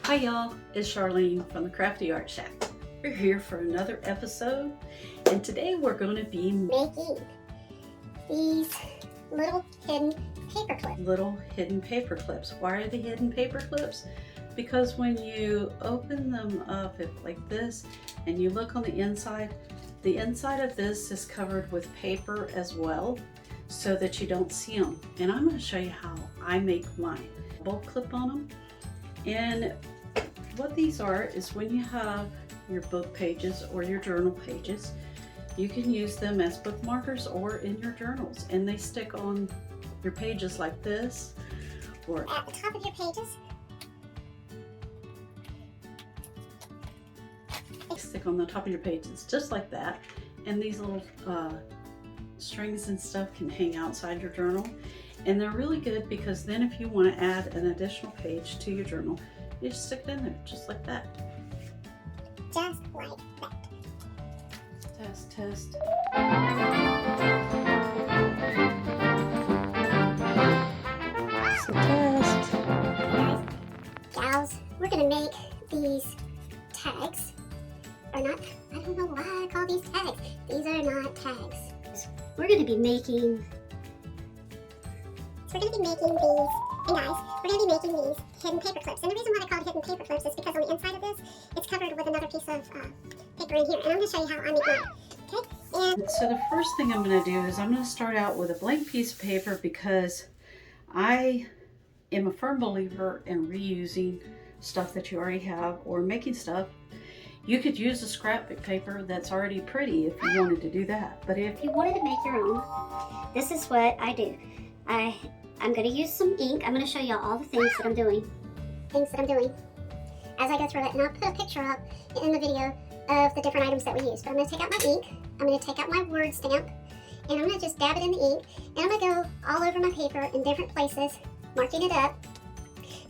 Hi y'all, it's Charlene from the Crafty Art Shack. We're here for another episode, and today we're going to be making these little hidden paper clips. Little hidden paper clips. Why are they hidden paper clips? Because when you open them up like this and you look on the inside of this is covered with paper as well, so that you don't see them. And I'm going to show you how I make mine. Bulk clip on them. And what these are is when you have your book pages or your journal pages, you can use them as bookmarkers or in your journals, and they stick on your pages like this, or at the top of your pages. Stick on the top of your pages just like that, and these little strings and stuff can hang outside your journal, and they're really good because then if you want to add an additional page to your journal, you just stick it in there just like that. Just like that. Test, test. So test. Gals, we're gonna make these tags. Or not, I don't know why I call these tags. These are not tags. We're gonna be making these, and guys, we're gonna be making these hidden paper clips. And the reason why they're called hidden paper clips is because on the inside of this, it's covered with another piece of paper in here. And I'm gonna show you how I make mine. Okay? And so the first thing I'm gonna do is I'm gonna start out with a blank piece of paper, because I am a firm believer in reusing stuff that you already have, or making stuff. You could use a scrapbook paper that's already pretty if you wanted to do that. But if you wanted to make your own, this is what I do. I'm going to use some ink. I'm going to show you all the things that I'm doing. As I go through it. And I'll put a picture up in the video of the different items that we use. But I'm going to take out my ink. I'm going to take out my word stamp. And I'm going to just dab it in the ink. And I'm going to go all over my paper in different places, marking it up.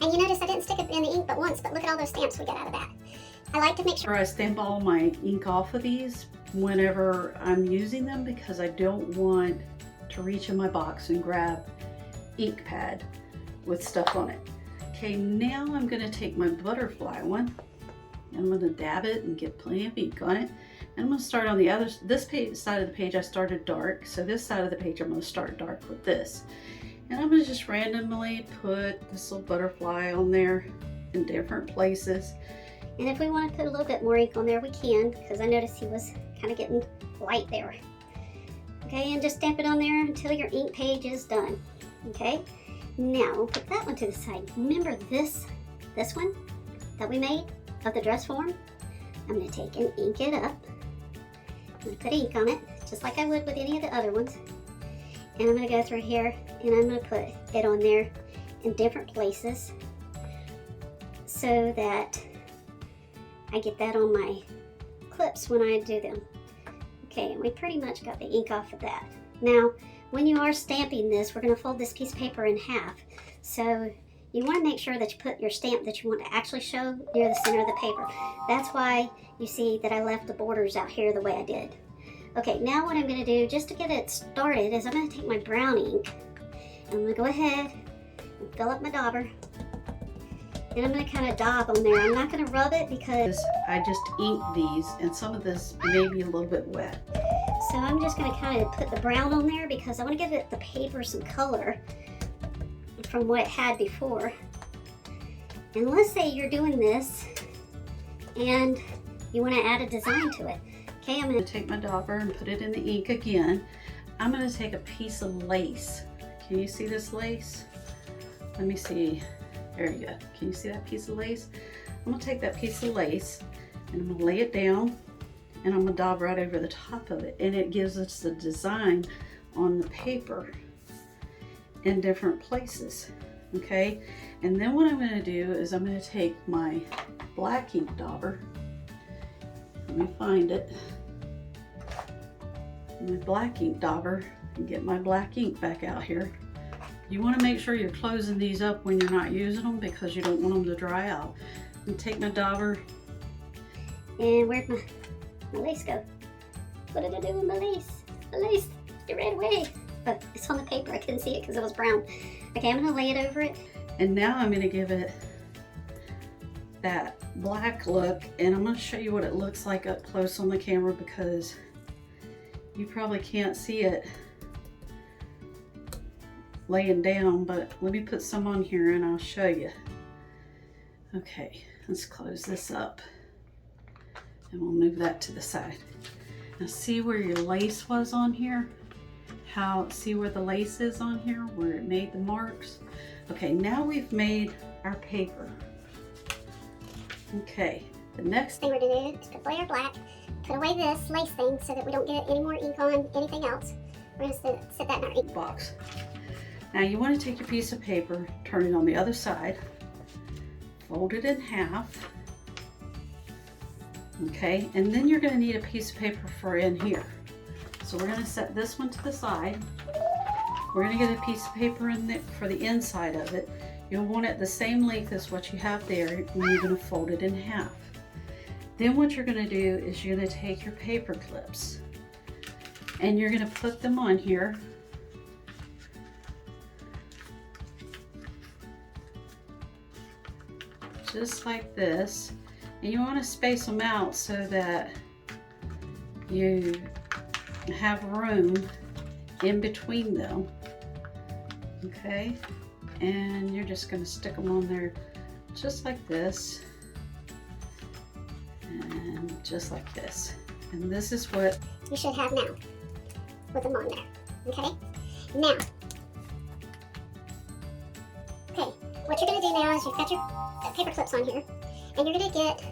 And you notice I didn't stick it in the ink but once, but look at all those stamps we got out of that. I like to make sure I stamp all my ink off of these whenever I'm using them, because I don't want to reach in my box and grab ink pad with stuff on it. Okay, now I'm going to take my butterfly one and I'm going to dab it and get plenty of ink on it. And I'm going to start on the other, this side of the page I started dark, so this side of the page I'm going to start dark with this. And I'm going to just randomly put this little butterfly on there in different places. And if we want to put a little bit more ink on there, we can, because I noticed he was kind of getting light there. Okay, and just stamp it on there until your ink page is done. Okay, now we'll put that one to the side. Remember this one that we made of the dress form? I'm going to take and ink it up. I'm going to put ink on it, just like I would with any of the other ones. And I'm going to go through here, and I'm going to put it on there in different places, so that I get that on my clips when I do them. Okay, and we pretty much got the ink off of that. Now, when you are stamping this, we're going to fold this piece of paper in half. So you want to make sure that you put your stamp that you want to actually show near the center of the paper. That's why you see that I left the borders out here the way I did. Okay, now what I'm going to do, just to get it started, is I'm going to take my brown ink, and I'm going to go ahead and fill up my dauber. And I'm going to kind of daub on there. I'm not going to rub it because I just inked these, and some of this may be a little bit wet. So I'm just going to kind of put the brown on there because I want to give the paper some color from what it had before. And let's say you're doing this and you want to add a design to it. Okay, I'm going to take my dauber and put it in the ink again. I'm going to take a piece of lace. Can you see this lace? Let me see. There you go. Can you see that piece of lace? I'm going to take that piece of lace and I'm going to lay it down, and I'm going to daub right over the top of it, and it gives us the design on the paper in different places. Okay, and then what I'm going to do is I'm going to take my black ink dauber. Let me find it. My black ink dauber, and get my black ink back out here. You want to make sure you're closing these up when you're not using them, because you don't want them to dry out. And take my dauber. And where'd my lace go? What did I do with my lace? The lace, it ran away. But it's on the paper, I couldn't see it because it was brown. Okay, I'm going to lay it over it. And now I'm going to give it that black look, and I'm going to show you what it looks like up close on the camera because you probably can't see it laying down, but let me put some on here and I'll show you. Okay, let's close this up and we'll move that to the side. Now see where your lace was on here? See where the lace is on here, where it made the marks? Okay, now we've made our paper. Okay, the next thing we're going to do is put away our black, put away this lace thing so that we don't get any more ink on anything else. We're going to set that in our ink box. Now you want to take your piece of paper, turn it on the other side, fold it in half, okay, and then you're going to need a piece of paper for in here. So we're going to set this one to the side. We're going to get a piece of paper in there for the inside of it. You'll want it the same length as what you have there, and you're going to fold it in half. Then what you're going to do is you're going to take your paper clips and you're going to put them on here. Just like this, and you want to space them out so that you have room in between them. Okay, and you're just going to stick them on there just like this and just like this, and this is what you should have now with them on there. Okay, now what you're going to do now is you've got your paper clips on here, and you're going to get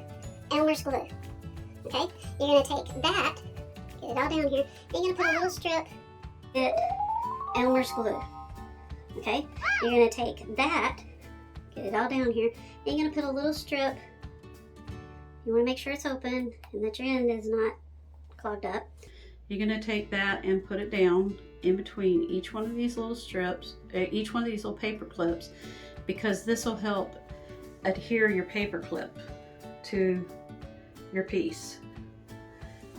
Elmer's glue. Okay, you're going to take that, get it all down here, and you're going to put a little strip, get Elmer's glue. Okay, you're going to take that, get it all down here, and you're going to put a little strip. You want to make sure it's open and that your end is not clogged up. You're going to take that and put it down in between each one of these little strips, each one of these little paper clips, because this will help adhere your paper clip to your piece.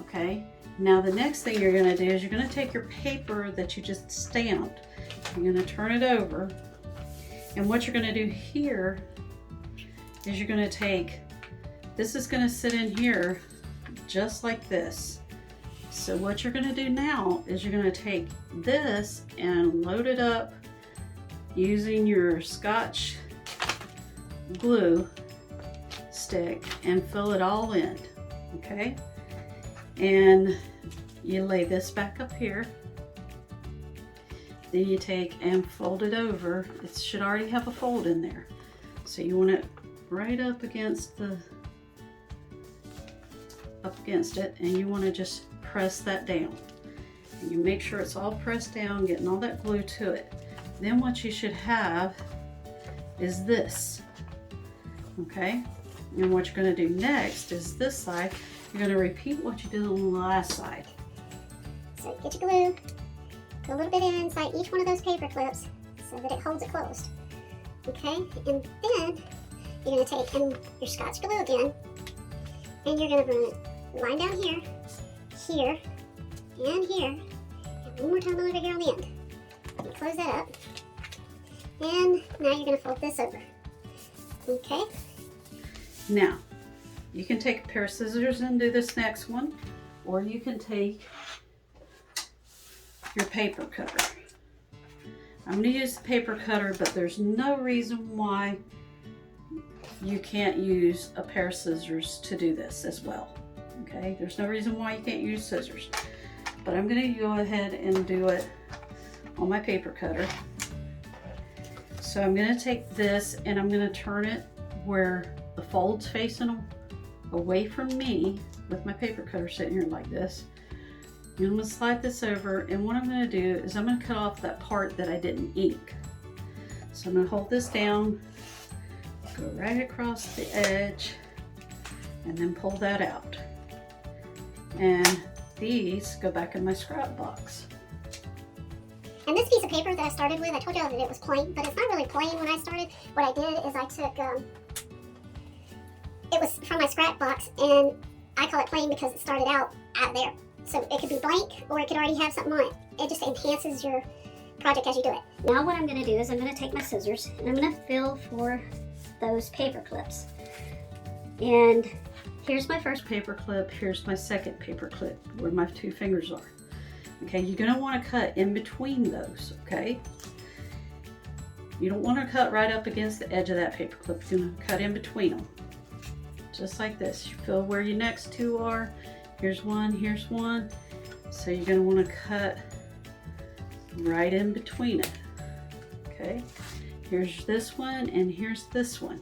Okay, now the next thing you're going to do is you're going to take your paper that you just stamped, you're going to turn it over, and what you're going to do here is you're going to take, this is going to sit in here just like this. So what you're going to do now is you're going to take this and load it up using your scotch glue stick and fill it all in. Okay, and you lay this back up here, then you take and fold it over. It should already have a fold in there, so you want it right up against it, and you want to just press that down, and you make sure it's all pressed down, getting all that glue to it. Then what you should have is this. Okay, and what you're going to do next is this side, you're going to repeat what you did on the last side. So get your glue, put a little bit inside each one of those paper clips so that it holds it closed. Okay, and then you're going to take your scotch glue again, and you're going to run it line down here, here, and here, and one more time over here on the end. You close that up, and now you're going to fold this over. Okay. Now, you can take a pair of scissors and do this next one, or you can take your paper cutter. I'm going to use the paper cutter, but there's no reason why you can't use a pair of scissors to do this as well. Okay, there's no reason why you can't use scissors, but I'm going to go ahead and do it on my paper cutter. So I'm going to take this and I'm going to turn it where the fold's facing away from me with my paper cutter sitting here like this. And I'm going to slide this over, and what I'm going to do is I'm going to cut off that part that I didn't ink. So I'm going to hold this down, go right across the edge, and then pull that out. And these go back in my scrap box. And this piece of paper that I started with, I told y'all that it was plain, but it's not really plain when I started. What I did is I took, it was from my scrap box, and I call it plain because it started out there. So it could be blank, or it could already have something on it. It just enhances your project as you do it. Now what I'm going to do is I'm going to take my scissors, and I'm going to fill for those paper clips. And here's my first paper clip, here's my second paper clip where my two fingers are. Okay, you're going to want to cut in between those, okay? You don't want to cut right up against the edge of that paper clip. You're going to cut in between them. Just like this. You feel where your next two are. Here's one, here's one. So you're going to want to cut right in between it. Okay, here's this one and here's this one.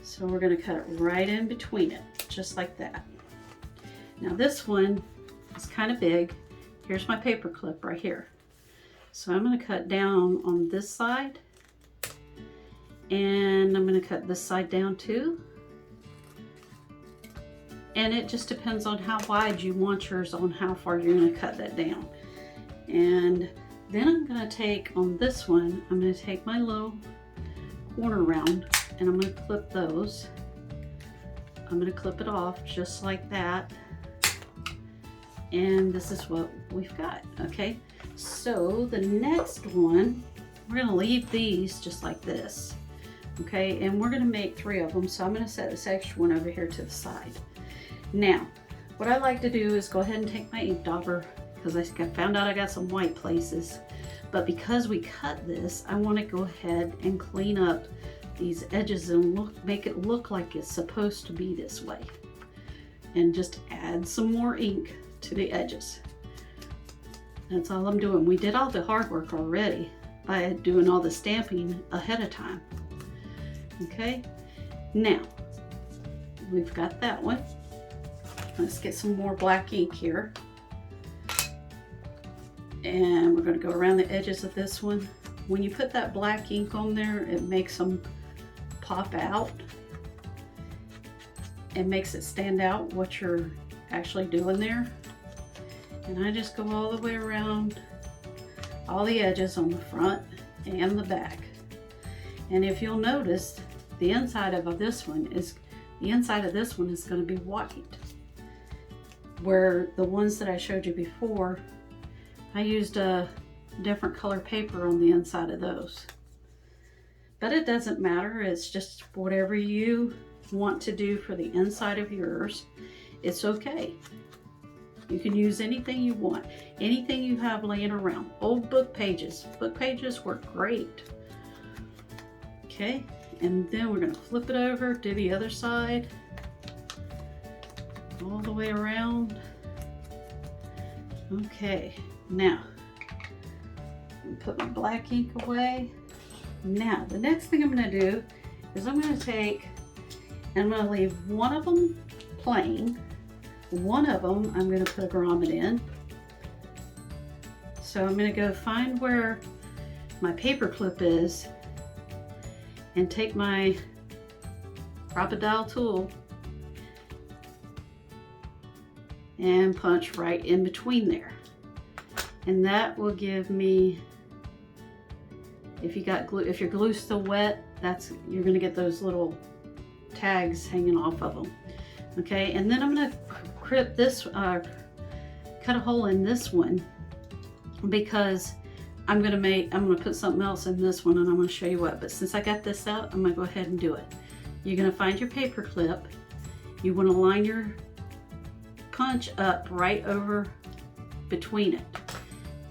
So we're going to cut it right in between it, just like that. Now this one is kind of big. Here's my paper clip right here. So I'm going to cut down on this side, and I'm going to cut this side down too. And it just depends on how wide you want yours, on how far you're going to cut that down. And then I'm going to take on this one, I'm going to take my little corner round and I'm going to clip those. I'm going to clip it off just like that. And this is what we've got. Okay, so the next one, we're going to leave these just like this. Okay, and we're going to make 3 of them. So I'm going to set this extra one over here to the side. Now, what I like to do is go ahead and take my ink dauber, because I found out I got some white places. But because we cut this, I want to go ahead and clean up these edges and make it look like it's supposed to be this way. And just add some more ink to the edges. That's all I'm doing. We did all the hard work already by doing all the stamping ahead of time. Okay, now we've got that one. Let's get some more black ink here. And we're going to go around the edges of this one. When you put that black ink on there, it makes them pop out. It makes it stand out what you're actually doing there. And I just go all the way around all the edges on the front and the back. And if you'll notice, the inside of this one is going to be white. Where the ones that I showed you before, I used a different color paper on the inside of those. But it doesn't matter, it's just whatever you want to do for the inside of yours, it's okay. You can use anything you want, anything you have laying around. Old book pages. Book pages work great. Okay, and then we're going to flip it over, do the other side, all the way around. Okay, now put my black ink away. Now the next thing I'm going to do is I'm going to take and I'm going to leave one of them plain. One of them I'm going to put a grommet in. So I'm going to go find where my paper clip is and take my crocodile tool and punch right in between there. And that will give me, if your glue's still wet, you're going to get those little tags hanging off of them. Okay, and then I'm going to cut a hole in this one, because I'm going to put something else in this one, and I'm going to show you what. But since I got this out, I'm going to go ahead and do it. You're going to find your paper clip. You want to line your punch up right over between it.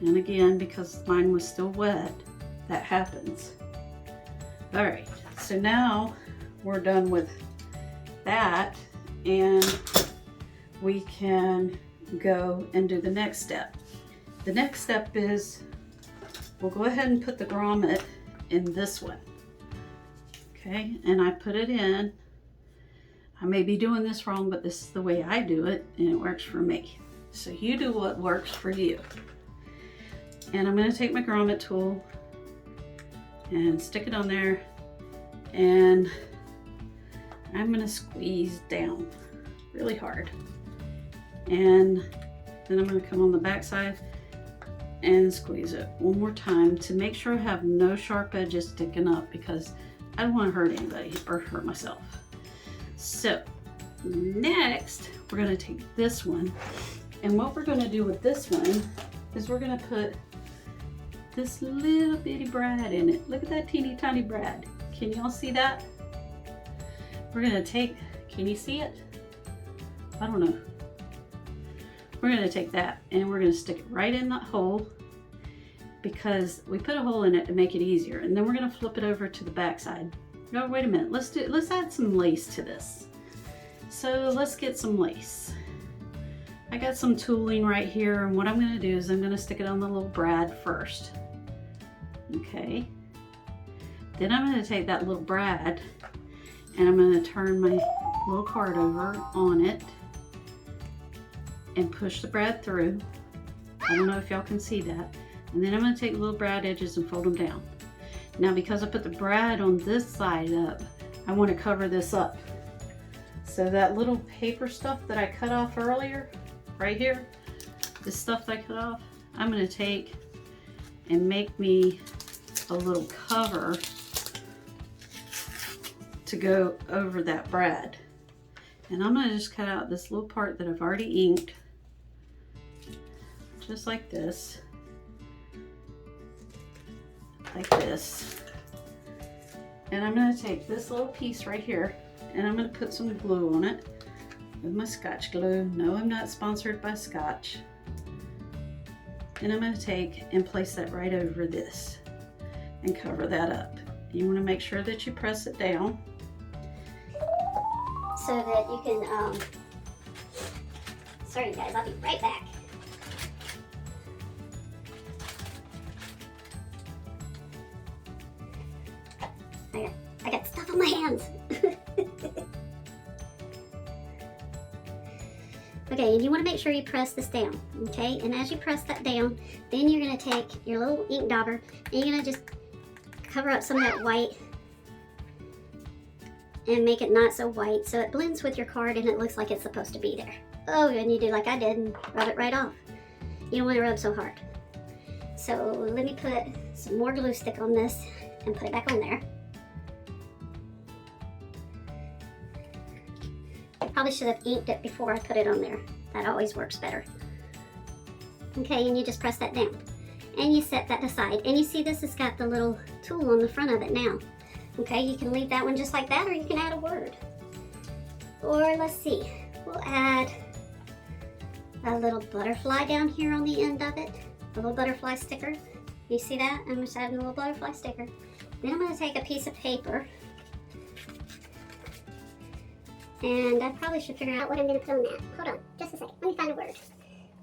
And again, because mine was still wet, that happens. All right, so now we're done with that, and we can go and do the next step. The next step is we'll go ahead and put the grommet in this one. Okay, and I put it in. I may be doing this wrong, but this is the way I do it, and it works for me. So you do what works for you. And I'm going to take my grommet tool and stick it on there, and I'm going to squeeze down really hard. And then I'm going to come on the back side and squeeze it one more time to make sure I have no sharp edges sticking up, because I don't want to hurt anybody or hurt myself. So next we're going to take this one, and what we're going to do with this one is we're going to put this little bitty brad in it. Look at that teeny tiny brad. Can y'all see that? We're going to take Can you see it? I don't know. We're going to take that and we're going to stick it right in that hole, because we put a hole in it to make it easier. And then we're going to flip it over to the back side. No, wait a minute. Let's add some lace to this. So let's get some lace. I got some tooling right here, and what I'm going to do is I'm going to stick it on the little brad first. Okay. Then I'm going to take that little brad and I'm going to turn my little card over on it and push the brad through. I don't know if y'all can see that. And then I'm going to take the little brad edges and fold them down. Now, because I put the brad on this side up, I want to cover this up. So that little paper stuff that I cut off earlier, right here, this stuff that I cut off, I'm going to take and make me a little cover to go over that brad. And I'm going to just cut out this little part that I've already inked, just like this. Like this. And I'm going to take this little piece right here and I'm going to put some glue on it with my Scotch glue. No, I'm not sponsored by Scotch. And I'm going to take and place that right over this and cover that up. You want to make sure that you press it down so that you can, sorry guys, I'll be right back. I got stuff on my hands. Okay, and you want to make sure you press this down, okay? And as you press that down, then you're going to take your little ink dauber and you're going to just cover up some of that white and make it not so white so it blends with your card and it looks like it's supposed to be there. Oh, and you do like I did and rub it right off. You don't want to rub so hard. So let me put some more glue stick on this and put it back on there. Probably should have inked it before I put it on there. That always works better. Okay, and you just press that down. And you set that aside. And you see this has got the little tool on the front of it now. Okay, you can leave that one just like that, or you can add a word. Or let's see, we'll add a little butterfly down here on the end of it. A little butterfly sticker. You see that? I'm just adding a little butterfly sticker. Then I'm going to take a piece of paper. And I probably should figure out what I'm going to put on that. Hold on, just a second. Let me find a word.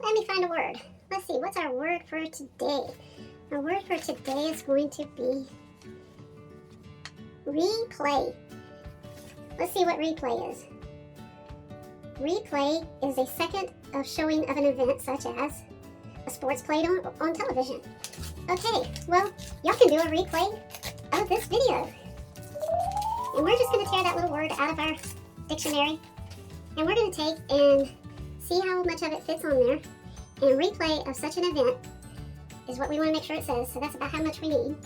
Let me find a word. Let's see, what's our word for today? Our word for today is going to be replay. Let's see what replay is. Replay is a second of showing of an event such as a sports played on television. Okay, well, y'all can do a replay of this video. And we're just going to tear that little word out of our dictionary, and we're going to take and see how much of it fits on there. And replay of such an event is what we want to make sure it says, so that's about how much we need.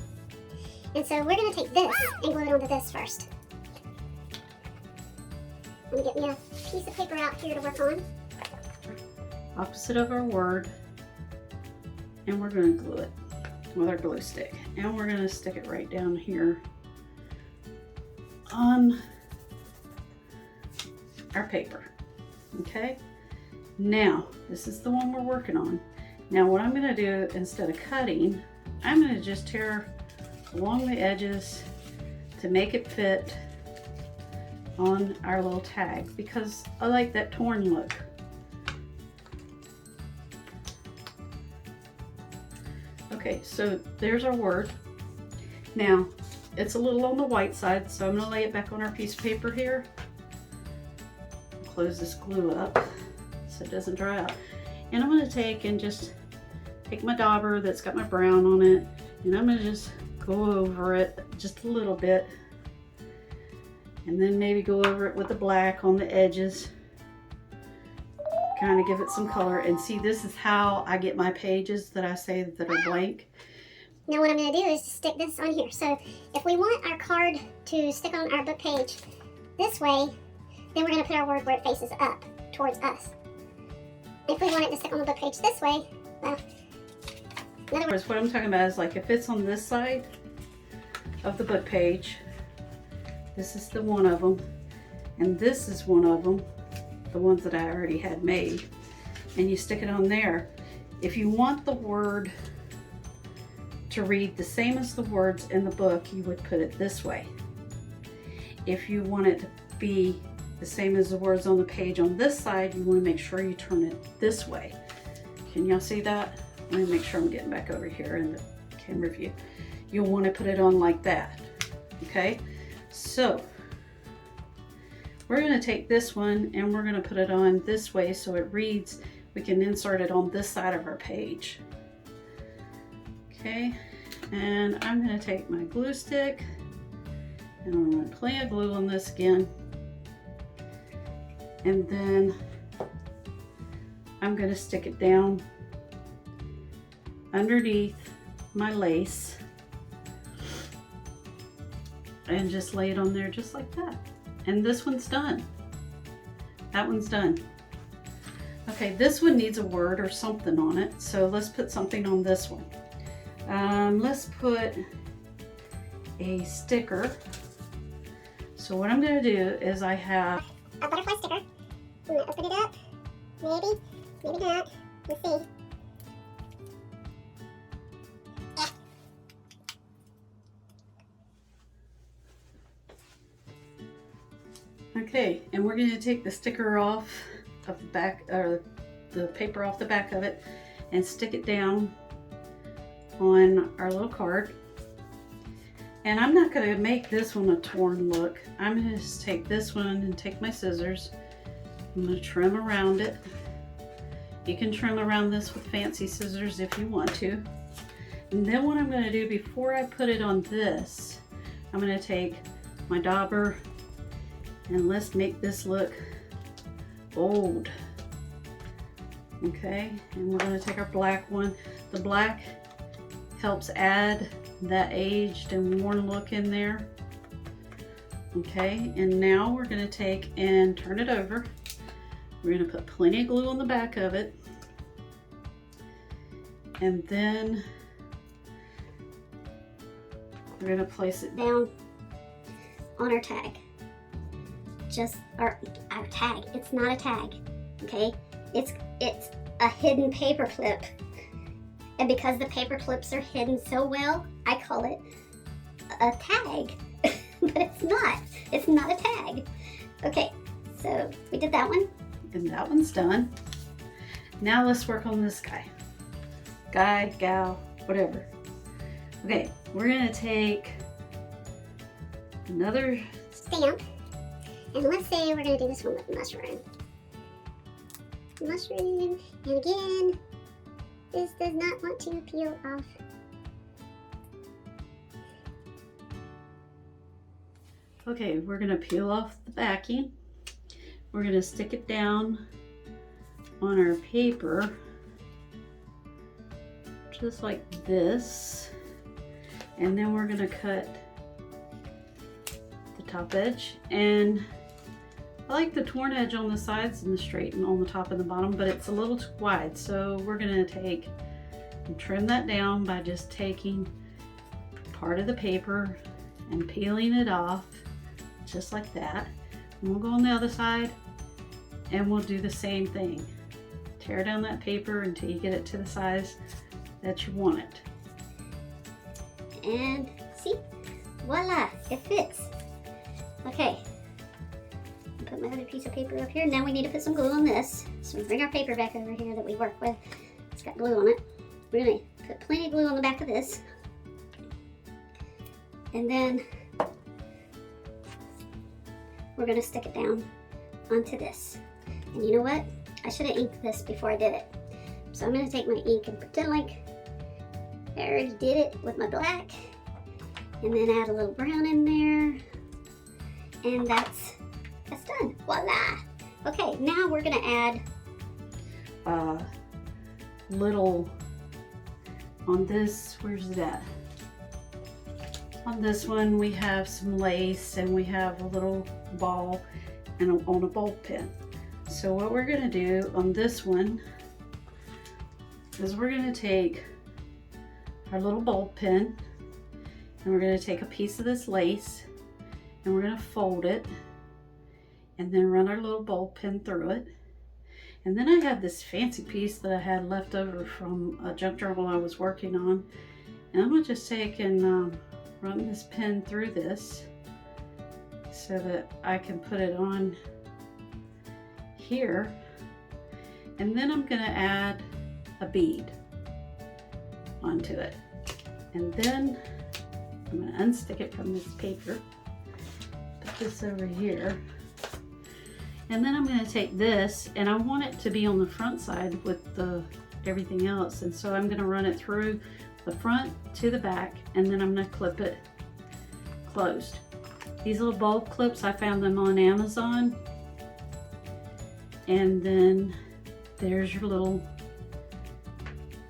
And so we're going to take this and glue it onto this first. I'm going to get me a piece of paper out here to work on. Opposite of our word, and we're going to glue it with our glue stick. And we're going to stick it right down here on our paper. Okay, now this is the one we're working on. Now what I'm going to do, instead of cutting, I'm going to just tear along the edges to make it fit on our little tag, because I like that torn look. Okay, so there's our word. Now it's a little on the white side, so I'm going to lay it back on our piece of paper here. Close this glue up so it doesn't dry out. And I'm going to take and just take my dauber that's got my brown on it, and I'm going to just go over it just a little bit, and then maybe go over it with the black on the edges, kind of give it some color. And see, this is how I get my pages that I say that are blank. Now what I'm going to do is stick this on here. So if we want our card to stick on our book page this way, then we're going to put our word where it faces up, towards us. If we want it to stick on the book page this way, well, in other words, What I'm talking about is, like, if it's on this side of the book page, this is the one of them, And this is one of them, the ones that I already had made. And you stick it on there. If you want the word to read the same as the words in the book, you would put it this way. If you want it to be the same as the words on the page on this side, you want to make sure you turn it this way. Can y'all see that? Let me make sure I'm getting back over here in the camera view. You'll want to put it on like that. Okay, so we're going to take this one and we're going to put it on this way so it reads. We can insert it on this side of our page. Okay, and I'm going to take my glue stick and I'm going to apply a glue on this again. And then I'm going to stick it down underneath my lace and just lay it on there just like that. And this one's done. That one's done. Okay, this one needs a word or something on it, so let's put something on this one. Let's put a sticker. So what I'm going to do is I have a butterfly sticker. I'm going to open it up. Maybe, maybe not. Let's see. Yeah. Okay, and we're going to take the sticker off of the back, or the paper off the back of it, and stick it down on our little card. And I'm not going to make this one a torn look. I'm going to just take this one and take my scissors. I'm going to trim around it. You can trim around this with fancy scissors if you want to. And then what I'm going to do before I put it on this, I'm going to take my dauber and let's make this look old. Okay, and we're going to take our black one. The black helps add that aged and worn look in there. Okay, and now we're going to take and turn it over. We're going to put plenty of glue on the back of it, and then we're going to place it down on our tag. Just our tag. It's not a tag, okay? It's a hidden paper clip. And because the paper clips are hidden so well, I call it a tag. But it's not. It's not a tag. Okay, so we did that one. And that one's done. Now let's work on this guy. Guy, gal, whatever. Okay, we're gonna take another stamp. And let's say we're gonna do this one with mushroom. Mushroom, and again, this does not want to peel off. Okay, we're gonna peel off the backing. We're gonna stick it down on our paper, just like this. And then we're gonna cut the top edge. And I like the torn edge on the sides and the straight and on the top and the bottom, but it's a little too wide. So we're gonna take and trim that down by just taking part of the paper and peeling it off, just like that. And we'll go on the other side and we'll do the same thing. Tear down that paper until you get it to the size that you want it. And see, voila, it fits. Okay, put my other piece of paper up here. Now we need to put some glue on this. So we bring our paper back over here that we work with. It's got glue on it. We're gonna put plenty of glue on the back of this. And then we're gonna stick it down onto this. And you know what? I should have inked this before I did it. So I'm gonna take my ink and pretend like I already did it with my black. And then add a little brown in there. And that's done. Voila! Okay, now we're gonna add little on this, where's it at? On this one we have some lace and we have a little ball and on a ball pin. So what we're gonna do on this one is we're gonna take our little ball pin and we're gonna take a piece of this lace and we're gonna fold it and then run our little ball pen through it. And then I have this fancy piece that I had left over from a junk journal I was working on. And I'm going to just take and run this pen through this so that I can put it on here. And then I'm going to add a bead onto it. And then I'm going to unstick it from this paper. Put this over here. And then I'm going to take this, and I want it to be on the front side with everything else. And so I'm going to run it through the front to the back, and then I'm going to clip it closed. These little bulb clips, I found them on Amazon. And then there's your little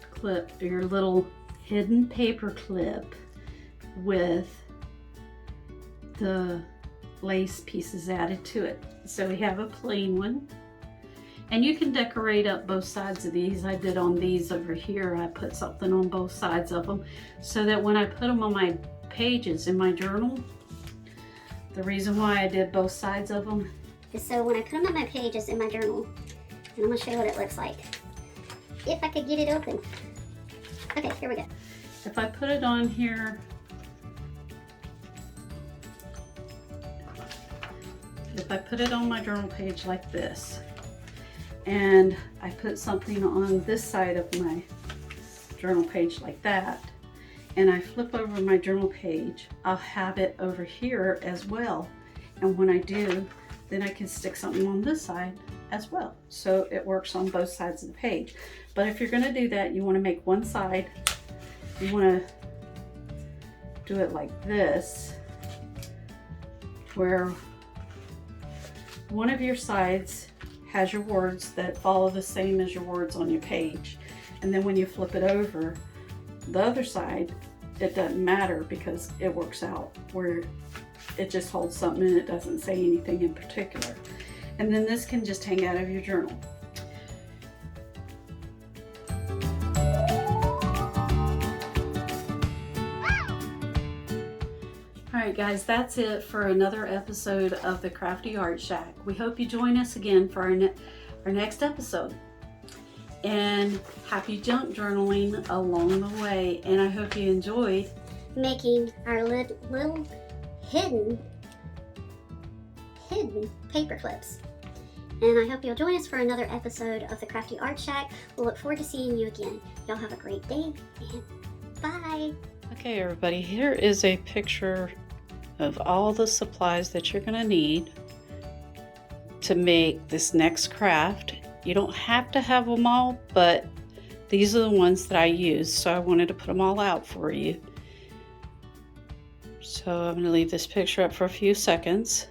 clip, your little hidden paper clip with the lace pieces added to it. So we have a plain one, and you can decorate up both sides of these. I did on these over here. I put something on both sides of them so that when I put them on my pages in my journal, the reason why I did both sides of them is so when I put them on my pages in my journal, and I'm going to show you what it looks like. If I could get it open. Okay, here we go. If I put it on here, if I put it on my journal page like this, and I put something on this side of my journal page like that, and I flip over my journal page, I'll have it over here as well. And when I do, then I can stick something on this side as well. So it works on both sides of the page. But if you're going to do that, you want to make one side, you want to do it like this, where one of your sides has your words that follow the same as your words on your page. And then when you flip it over, the other side, it doesn't matter because it works out where it just holds something and it doesn't say anything in particular. And then this can just hang out of your journal. Alright guys, that's it for another episode of the Crafty Art Shack. We hope you join us again for our next episode. And happy junk journaling along the way. And I hope you enjoyed making our little hidden paper clips. And I hope you'll join us for another episode of the Crafty Art Shack. We'll look forward to seeing you again. Y'all have a great day, and bye. Okay everybody, here is a picture of all the supplies that you're going to need to make this next craft. You don't have to have them all, but these are the ones that I used, so I wanted to put them all out for you. So I'm going to leave this picture up for a few seconds.